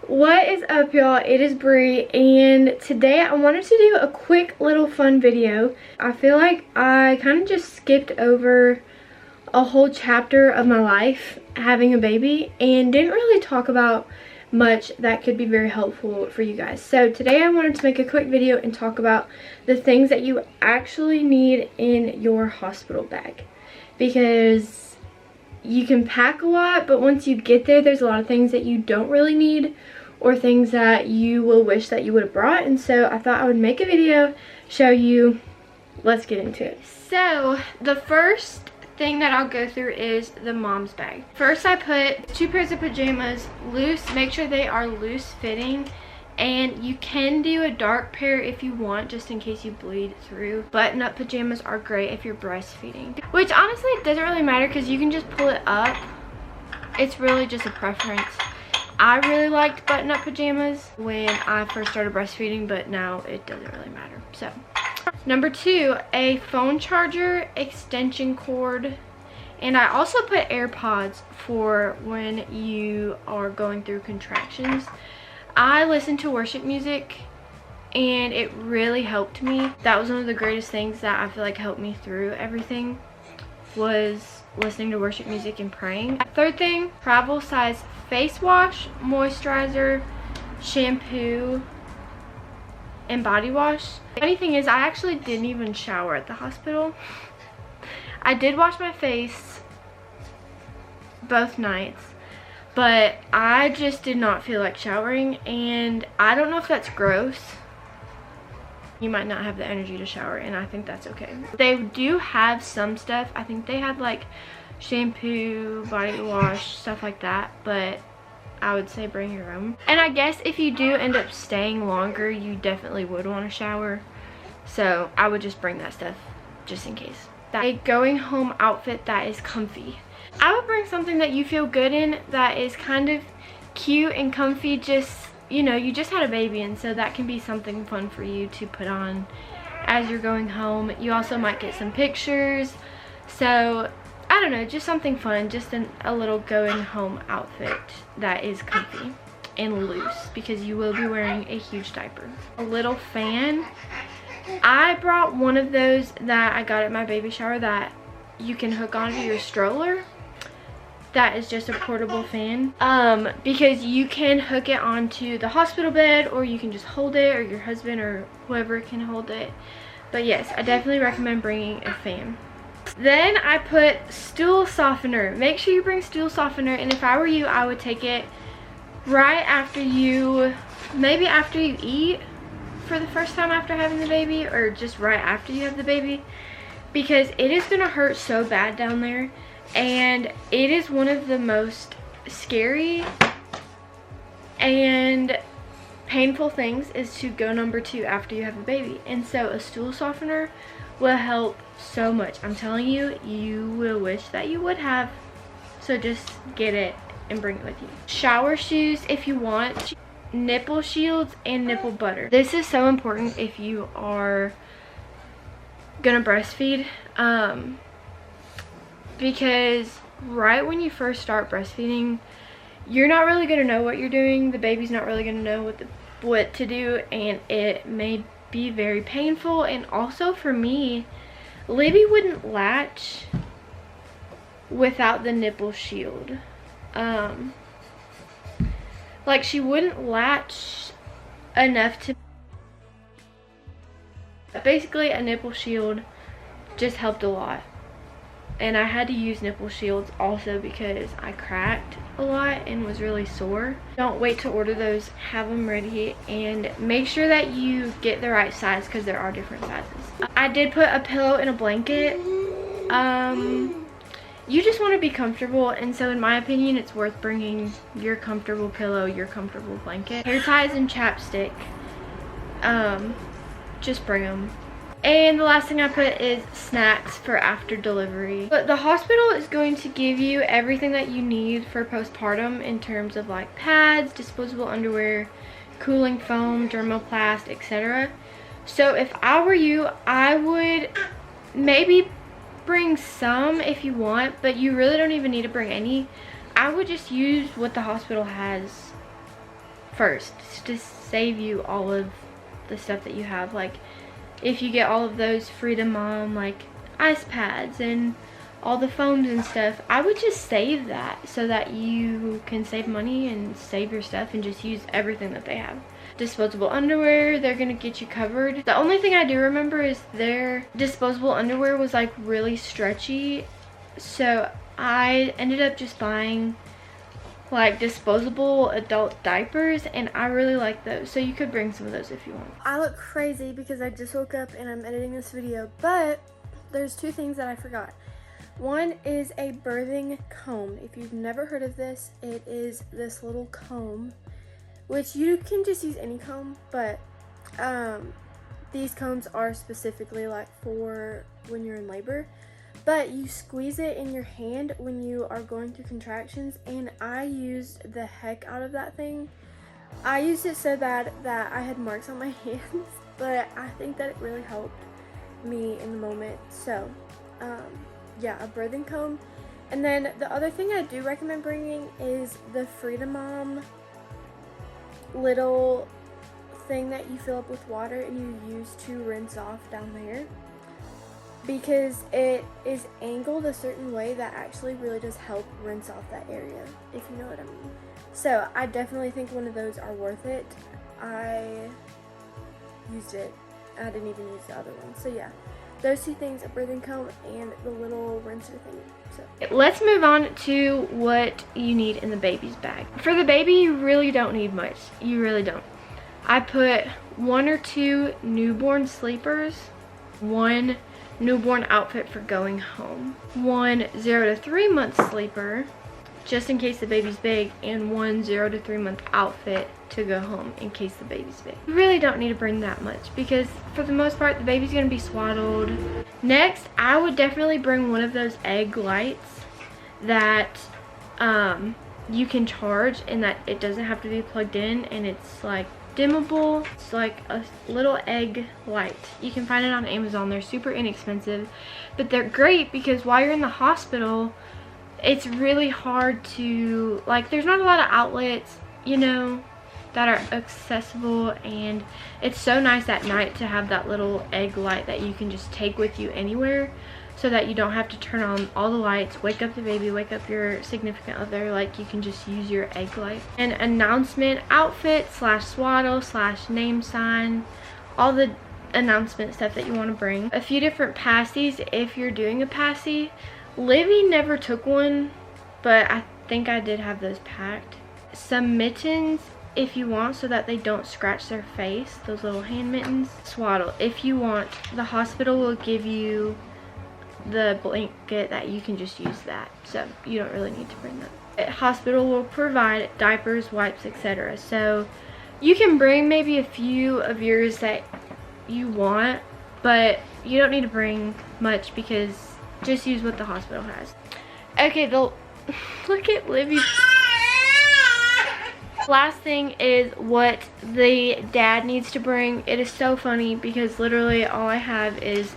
What is up, y'all? It is Bree, and today I wanted to do a quick little fun video. I feel like I kind of just skipped over a whole chapter of my life having a baby and didn't really talk about much that could be very helpful for you guys. So today I wanted to make a quick video and talk about the things that you actually need in your hospital bag, because you can pack a lot, but once you get there, there's a lot of things that you don't really need or things that you will wish that you would have brought. And so I thought I would make a video, show you. Let's get into it. So the first thing that I'll go through is the mom's bag. First, I put 2 pairs of pajamas, loose. Make sure they are loose fitting, and you can do a dark pair if you want, just in case you bleed through. Button-up pajamas are great if you're breastfeeding, which honestly it doesn't really matter because you can just pull it up. It's really just a preference. I really liked button-up pajamas when I first started breastfeeding, but now it doesn't really matter. So number 2, a phone charger, extension cord, and I also put AirPods for when you are going through contractions. I listen to worship music and it really helped me. That was one of the greatest things that I feel like helped me through everything, was listening to worship music and praying. Third thing, travel size face wash, moisturizer, shampoo, and body wash. Funny thing is, I actually didn't even shower at the hospital. I did wash my face both nights, but I just did not feel like showering, and I don't know if that's gross. You might not have the energy to shower, and I think that's okay. They do have some stuff. I think they had like shampoo, body wash, stuff like that, but I would say bring your own. And I guess if you do end up staying longer, you definitely would want to shower, so I would just bring that stuff just in case. A going home outfit that is comfy. I would bring something that you feel good in, that is kind of cute and comfy. Just, you know, you just had a baby, and so that can be something fun for you to put on as you're going home. You also might get some pictures, so I don't know, just something fun, just a little going home outfit that is comfy and loose, because you will be wearing a huge diaper. A little fan. I brought one of those that I got at my baby shower that you can hook onto your stroller. That is just a portable fan, because you can hook it onto the hospital bed, or you can just hold it, or your husband or whoever can hold it. But yes, I definitely recommend bringing a fan. Then I put stool softener. Make sure you bring stool softener, and if I were you, I would take it right after you, maybe after you eat for the first time after having the baby, or just right after you have the baby, because it is gonna hurt so bad down there, and it is one of the most scary and painful things is to go number 2 after you have a baby. And so a stool softener will help so much. I'm telling you, you will wish that you would have. So just get it and bring it with you. Shower shoes if you want. Nipple shields and nipple butter. This is so important if you are gonna breastfeed, because right when you first start breastfeeding, you're not really gonna know what you're doing. The baby's not really gonna know what to do, and it may be very painful. And also for me, Libby wouldn't latch without the nipple shield. Like, she wouldn't latch enough to, basically a nipple shield just helped a lot. And I had to use nipple shields also because I cracked a lot and was really sore. Don't wait to order those, have them ready, and make sure that you get the right size, because there are different sizes. I did put a pillow and a blanket. You just want to be comfortable, and so in my opinion, it's worth bringing your comfortable pillow, your comfortable blanket. Hair ties and chapstick. Just bring them. And the last thing I put is snacks for after delivery. But the hospital is going to give you everything that you need for postpartum in terms of like pads, disposable underwear, cooling foam, Dermoplast, etc. So if I were you, I would maybe bring some if you want, but you really don't even need to bring any. I would just use what the hospital has first to save you all of the stuff that you have. Like if you get all of those Freedom Mom like ice pads and all the foams and stuff, I would just save that so that you can save money and save your stuff and just use everything that they have. Disposable underwear, they're gonna get you covered. The only thing I do remember is their disposable underwear was like really stretchy, so I ended up just buying like disposable adult diapers, and I really like those, so you could bring some of those if you want. I look crazy because I just woke up and I'm editing this video, but there's two things that I forgot. One is a birthing comb. If you've never heard of this, it is this little comb, which you can just use any comb, but these combs are specifically like for when you're in labor. But you squeeze it in your hand when you are going through contractions, and I used the heck out of that thing. I used it so bad that I had marks on my hands, but I think that it really helped me in the moment. So yeah, a birthing comb. And then the other thing I do recommend bringing is the Freedom Mom little thing that you fill up with water and you use to rinse off down there, because it is angled a certain way that actually really does help rinse off that area, if you know what I mean. So I definitely think one of those are worth it. I used it. I didn't even use the other one. So yeah, those two things, a birthing comb and the little rinser thing. So let's move on to what you need in the baby's bag. For the baby, you really don't need much. You really don't. I put 1 or 2 newborn sleepers, 1 newborn outfit for going home, 1 0 to 3 month sleeper just in case the baby's big, and 1 0 to 3 month outfit to go home in case the baby's big. You really don't need to bring that much because for the most part the baby's gonna be swaddled. Next, I would definitely bring one of those egg lights that you can charge, and that it doesn't have to be plugged in, and it's like dimmable. It's like a little egg light. You can find it on Amazon. They're super inexpensive, but they're great because while you're in the hospital, it's really hard to, like, there's not a lot of outlets, you know, that are accessible, and it's so nice at night to have that little egg light that you can just take with you anywhere, so that you don't have to turn on all the lights, wake up the baby, wake up your significant other. Like, you can just use your egg light. An announcement outfit slash swaddle slash name sign, all the announcement stuff that you want to bring. A few different pasties if you're doing a passy. Livy never took one, but I think I did have those packed. Some mittens if you want, so that they don't scratch their face, those little hand mittens. Swaddle if you want. The hospital will give you the blanket that you can just use that, so you don't really need to bring that. The hospital will provide diapers, wipes, etc. So you can bring maybe a few of yours that you want, but you don't need to bring much because just use what the hospital has. Okay, look at Livy. Last thing is what the dad needs to bring. It is so funny because literally all I have is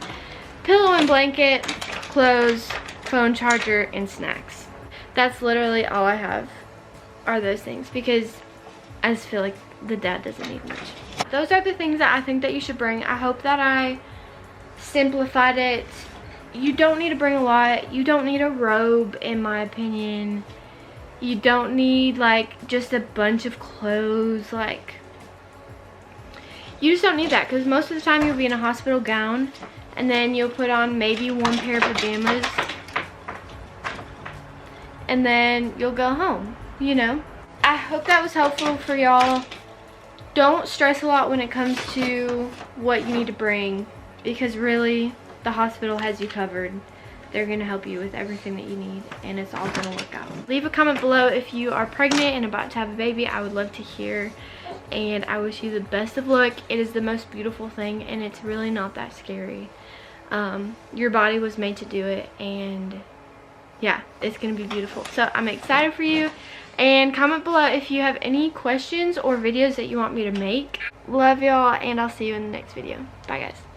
pillow and blanket, clothes, phone charger, and snacks. That's literally all I have are those things, because I just feel like the dad doesn't need much. Those are the things that I think that you should bring. I hope that I simplified it. You don't need to bring a lot. You don't need a robe, in my opinion. You don't need like just a bunch of clothes. Like, you just don't need that, because most of the time you'll be in a hospital gown, and then you'll put on maybe 1 pair of pajamas, and then you'll go home, you know. I hope that was helpful for y'all. Don't stress a lot when it comes to what you need to bring, because really the hospital has you covered. They're going to help you with everything that you need, and it's all going to work out. Leave a comment below if you are pregnant and about to have a baby. I would love to hear, and I wish you the best of luck. It is the most beautiful thing, and it's really not that scary. Your body was made to do it, and yeah, it's going to be beautiful. So I'm excited for you, and comment below if you have any questions or videos that you want me to make. Love y'all, and I'll see you in the next video. Bye, guys.